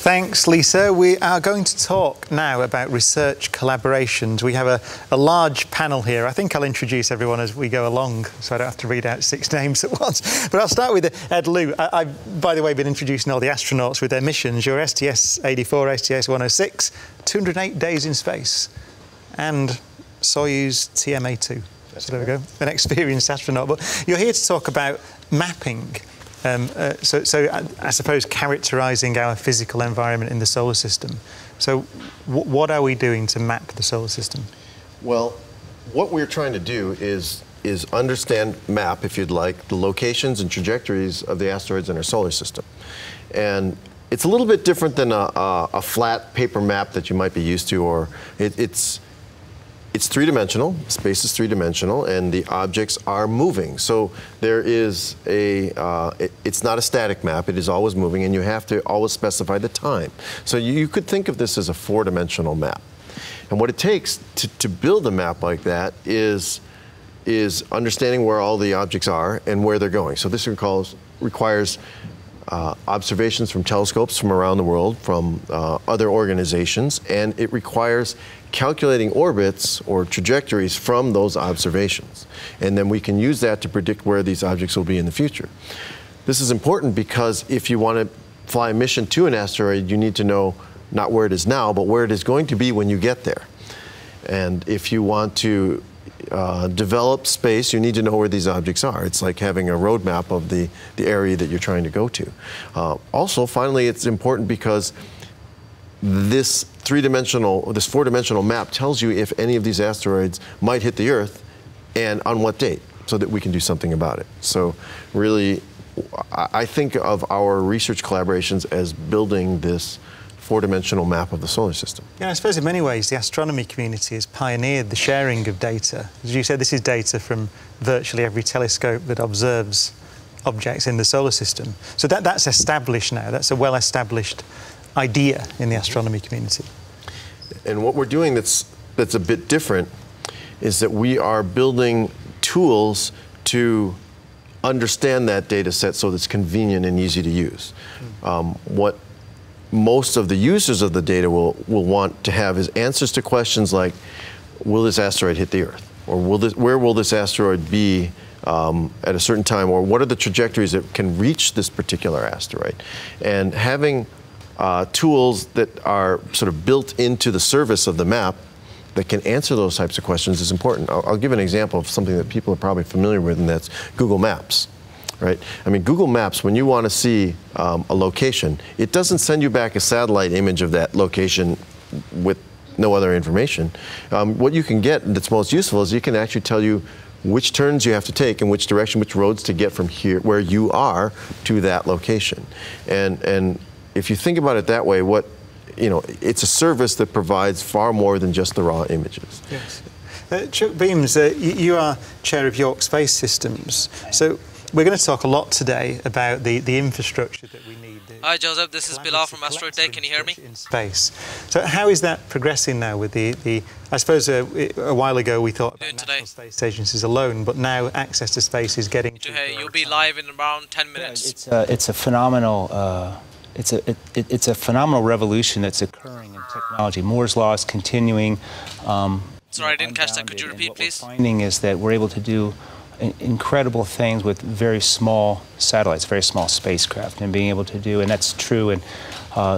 Thanks, Lisa. We are going to talk now about research collaborations. We have a large panel here. I think I'll introduce everyone as we go along, so I don't have to read out 6 names at once. But I'll start with Ed Lu. I've, by the way, been introducing all the astronauts with their missions. Your STS-84, STS-106, 208 days in space, and Soyuz TMA-2. So there we go, an experienced astronaut. But you're here to talk about mapping. So I suppose characterising our physical environment in the solar system. So what are we doing to map the solar system? Well, what we're trying to do is understand, map, if you'd like, the locations and trajectories of the asteroids in our solar system. And it's a little bit different than a flat paper map that you might be used to, or it's three-dimensional, space is three-dimensional, and the objects are moving. So there is it's not a static map, it is always moving, and you have to always specify the time. So you could think of this as a four-dimensional map. And what it takes to build a map like that is understanding where all the objects are and where they're going. So this requires observations from telescopes from around the world, from other organizations, and it requires calculating orbits or trajectories from those observations. And then we can use that to predict where these objects will be in the future. This is important because if you want to fly a mission to an asteroid, you need to know not where it is now, but where it is going to be when you get there. And if you want to develop space, you need to know where these objects are. It's like having a roadmap of the area that you're trying to go to. Also, finally, it's important because this four-dimensional map tells you if any of these asteroids might hit the Earth and on what date, so that we can do something about it. So really, I think of our research collaborations as building this four-dimensional map of the solar system. Yeah, I suppose in many ways the astronomy community has pioneered the sharing of data. As you said, this is data from virtually every telescope that observes objects in the solar system. So that's established now. That's a well-established idea in the astronomy community. And what we're doing that's a bit different is that we are building tools to understand that data set so that it's convenient and easy to use. What most of the users of the data will want to have is answers to questions like, will this asteroid hit the Earth? Or where will this asteroid be at a certain time? Or what are the trajectories that can reach this particular asteroid? And having tools that are sort of built into the service of the map that can answer those types of questions is important. I'll give an example of something that people are probably familiar with, and that's Google Maps. Right? I mean, Google Maps, when you want to see a location, it doesn't send you back a satellite image of that location with no other information. What you can get that's most useful is you can actually tell you which turns you have to take in which direction, which roads to get from here, where you are, to that location. And if you think about it that way, it's a service that provides far more than just the raw images. Yes. Chuck Beams, you are Chair of York Space Systems. So we're going to talk a lot today about the infrastructure that we need. Hi Joseph, this is Bilal from Asteroid. Can you hear me? In space. So how is that progressing now with I suppose a while ago we thought about national space agencies alone, but now access to space is getting... You'll be live in around 10 minutes. It's a phenomenal... It's a phenomenal revolution that's occurring in technology. Moore's law is continuing. Sorry, I didn't catch that. Could you repeat, please? What we're finding is that we're able to do incredible things with very small satellites, very small spacecraft, and being able to do, and that's true. And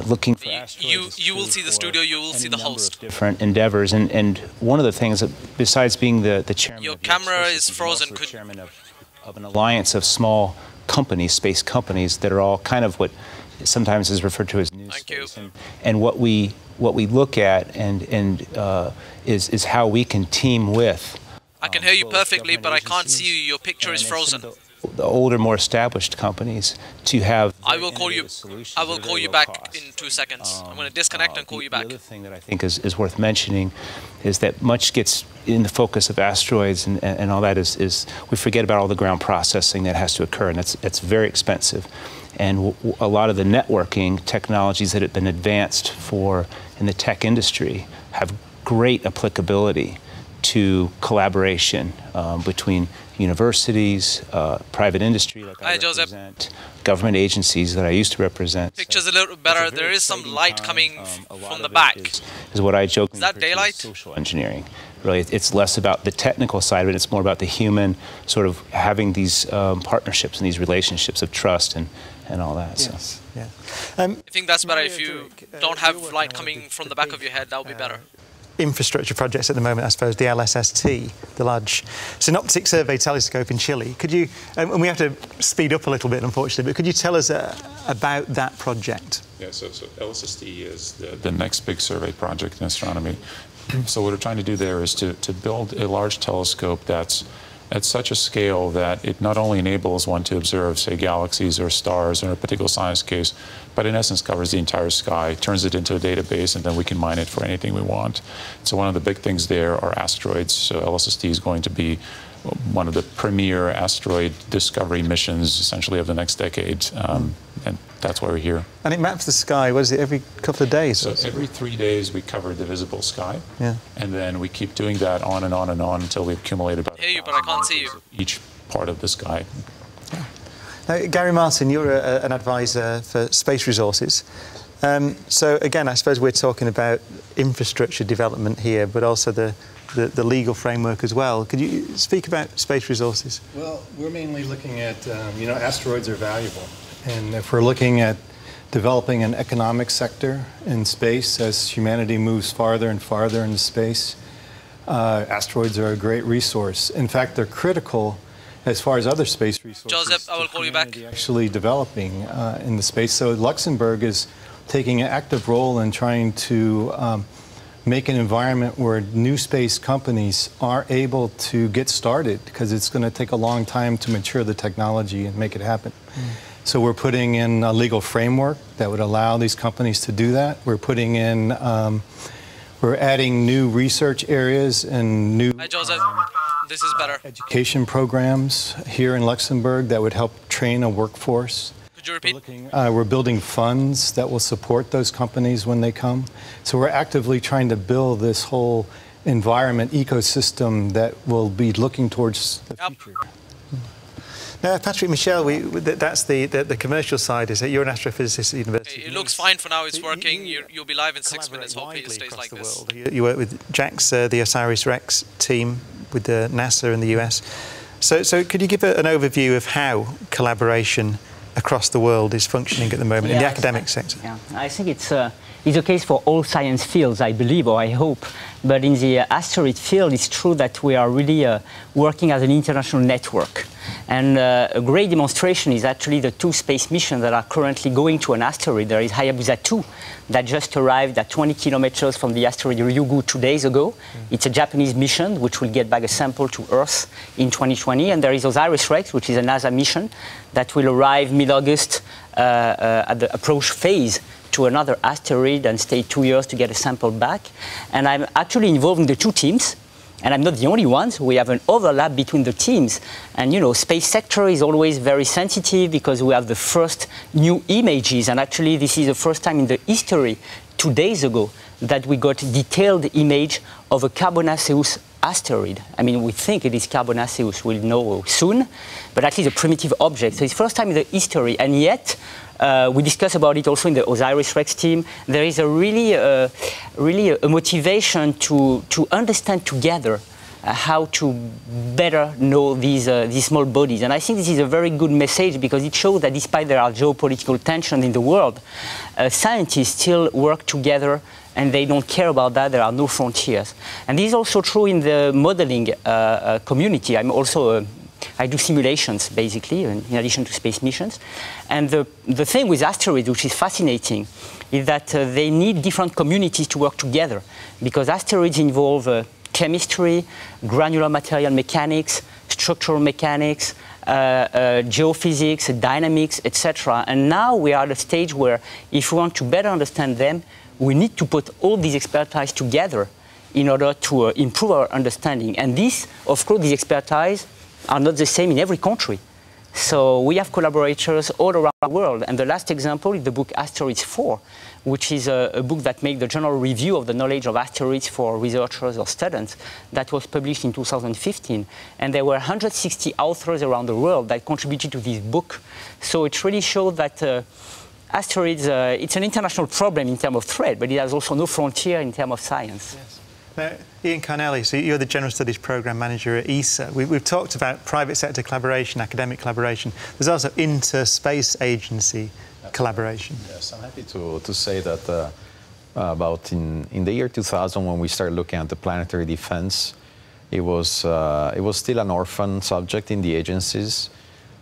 looking for asteroids, you will see the studio. You will see the host. Different endeavors, and one of the things that, besides being the chairman, your camera is frozen. Could chairman of an alliance of small companies, space companies that are all kind of what sometimes is referred to as new space. And what we look at is how we can team with. I can hear you perfectly, but I can't see you. Your picture is frozen. The older, more established companies to have. I will call you. I will call you back in 2 seconds. I'm going to disconnect and call you back. The other thing that I think is worth mentioning is that much gets in the focus of asteroids and all that is we forget about all the ground processing that has to occur, and that's very expensive. And a lot of the networking technologies that have been advanced in the tech industry have great applicability to collaboration between universities, private industry like I Joseph. represent, government agencies that I used to represent. Picture's a little better. There is some light coming from the back. Is what I jokingly Is that refer to as daylight? social engineering. Really, it's less about the technical side of it. It's more about the human sort of having these partnerships and these relationships of trust and all that. Yes. So. Yeah. I think that's better. If you don't have light coming from the back of your head, that would be better. Infrastructure projects at the moment, I suppose, the LSST, the Large Synoptic Survey Telescope in Chile. Could you, and we have to speed up a little bit, unfortunately, but could you tell us about that project? Yeah, so LSST is the next big survey project in astronomy. So what we're trying to do there is to build a large telescope that's at such a scale that it not only enables one to observe, say, galaxies or stars in a particular science case, but in essence covers the entire sky, turns it into a database, and then we can mine it for anything we want. So one of the big things there are asteroids. So LSST is going to be one of the premier asteroid discovery missions, essentially, of the next decade. And that's why we're here. And it maps the sky, what is it, every couple of days? So every 3 days we cover the visible sky. Yeah. And then we keep doing that on and on and on until we've accumulated about I hear you, but I can't see you. each part of the sky. Now, Gary Martin, you're an advisor for space resources. So again, I suppose we're talking about infrastructure development here, but also the legal framework as well. Could you speak about space resources? Well, we're mainly looking at, you know, asteroids are valuable. And if we're looking at developing an economic sector in space as humanity moves farther and farther into space, asteroids are a great resource. In fact, they're critical as far as other space resources. Joseph, I will call you back. Actually developing in the space. So Luxembourg is taking an active role in trying to make an environment where new space companies are able to get started, because it's going to take a long time to mature the technology and make it happen. So we're putting in a legal framework that would allow these companies to do that. We're putting in, we're adding new research areas and new Hi, Joseph. This is better. education programs here in Luxembourg that would help train a workforce. Could you repeat? We're building funds that will support those companies when they come. So we're actively trying to build this whole environment, ecosystem that will be looking towards the future. Now, Patrick, Michel, that's the commercial side, is it? You're an astrophysicist at the university. Okay, it looks fine for now. It's working. You'll be live in 6 minutes. Hopefully it stays like this. You work with JAX, the OSIRIS-REx team with NASA in the US. So could you give an overview of how collaboration across the world is functioning at the moment in the academic sector? Yeah, I think it's a case for all science fields, I believe, or I hope. But in the asteroid field, it's true that we are really working as an international network. And a great demonstration is actually the 2 space missions that are currently going to an asteroid. There is Hayabusa 2 that just arrived at 20 kilometers from the asteroid Ryugu 2 days ago. It's a Japanese mission which will get back a sample to Earth in 2020. And there is OSIRIS-REx, which is a NASA mission that will arrive mid-August at the approach phase to another asteroid and stay 2 years to get a sample back. And I'm actually involved in the 2 teams. And I'm not the only one. We have an overlap between the teams. And, you know, space sector is always very sensitive because we have the first new images. And actually, this is the first time in the history, 2 days ago, that we got detailed image of a carbonaceous asteroid. I mean, we think it is carbonaceous. We'll know soon. But at least a primitive object. So it's the first time in the history. And yet, we discussed about it also in the OSIRIS-REx team. There is a really a motivation to understand together how to better know these small bodies. And I think this is a very good message because it shows that despite there are geopolitical tensions in the world, scientists still work together and they don't care about that. There are no frontiers. And this is also true in the modeling community. I'm also I do simulations, basically, in addition to space missions. And the thing with asteroids, which is fascinating, is that they need different communities to work together, because asteroids involve chemistry, granular material mechanics, structural mechanics, geophysics, dynamics, etc. And now we are at a stage where, if we want to better understand them, we need to put all these expertise together in order to improve our understanding. And this, of course, these expertise are not the same in every country. So we have collaborators all around the world. And the last example is the book Asteroid 4, which is a book that makes the general review of the knowledge of asteroids for researchers or students. That was published in 2015. And there were 160 authors around the world that contributed to this book. So it really showed that asteroids, it's an international problem in terms of threat, but it has also no frontier in terms of science. Yes. Now, Ian Carnelli, so you're the General Studies Programme Manager at ESA. We've talked about private sector collaboration, academic collaboration. There's also inter-space agency collaboration. Yes, I'm happy to say that about in the year 2000, when we started looking at the planetary defense, it was still an orphan subject in the agencies.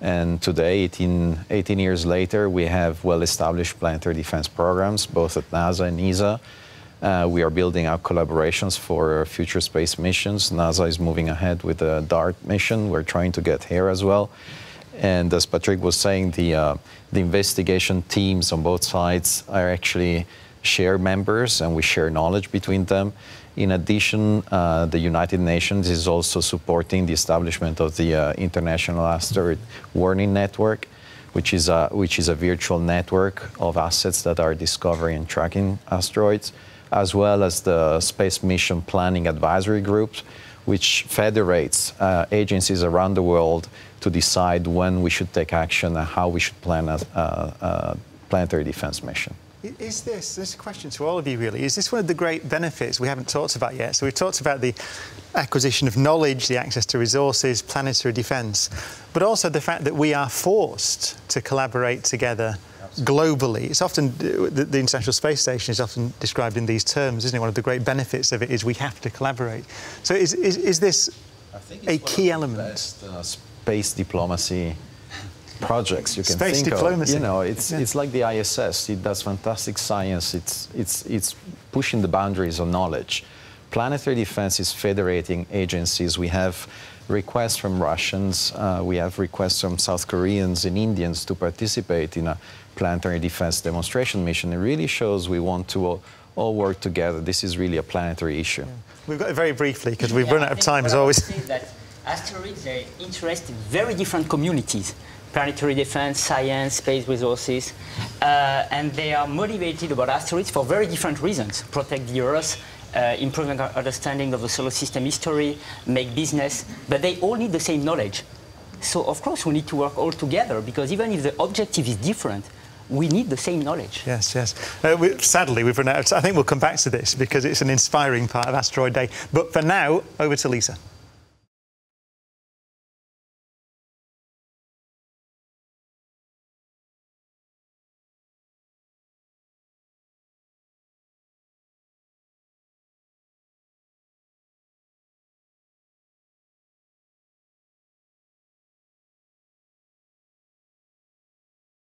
And today, 18 years later, we have well-established planetary defense programs, both at NASA and ESA. We are building out collaborations for future space missions. NASA is moving ahead with the DART mission. We're trying to get here as well. And as Patrick was saying, the investigation teams on both sides are actually shared members, and we share knowledge between them. In addition, the United Nations is also supporting the establishment of the International Asteroid Warning Network, which is a virtual network of assets that are discovering and tracking asteroids, as well as the Space Mission Planning Advisory Group, which federates agencies around the world to decide when we should take action and how we should plan a planetary defense mission. Is this a question to all of you really, is this one of the great benefits we haven't talked about yet? So we've talked about the acquisition of knowledge, the access to resources, planetary defence, but also the fact that we are forced to collaborate together globally. It's often, the International Space Station is often described in these terms, isn't it? One of the great benefits of it is we have to collaborate. So is this a key element? Space diplomacy projects you can Space think diplomacy. of. You know, it's like the ISS. It does fantastic science. It's pushing the boundaries of knowledge. Planetary defense is federating agencies. We have requests from Russians. We have requests from South Koreans and Indians to participate in a planetary defense demonstration mission. It really shows we want to all work together. This is really a planetary issue. Yeah. We've got it very briefly because we've run out of time as always. Asteroids interest very different communities. Planetary defense, science, space resources, and they are motivated about asteroids for very different reasons. Protect the Earth, improving our understanding of the solar system history, make business, but they all need the same knowledge. So of course we need to work all together, because even if the objective is different, we need the same knowledge. Yes, yes. Sadly, we've run out of time. I think we'll come back to this because it's an inspiring part of Asteroid Day. But for now, over to Lisa.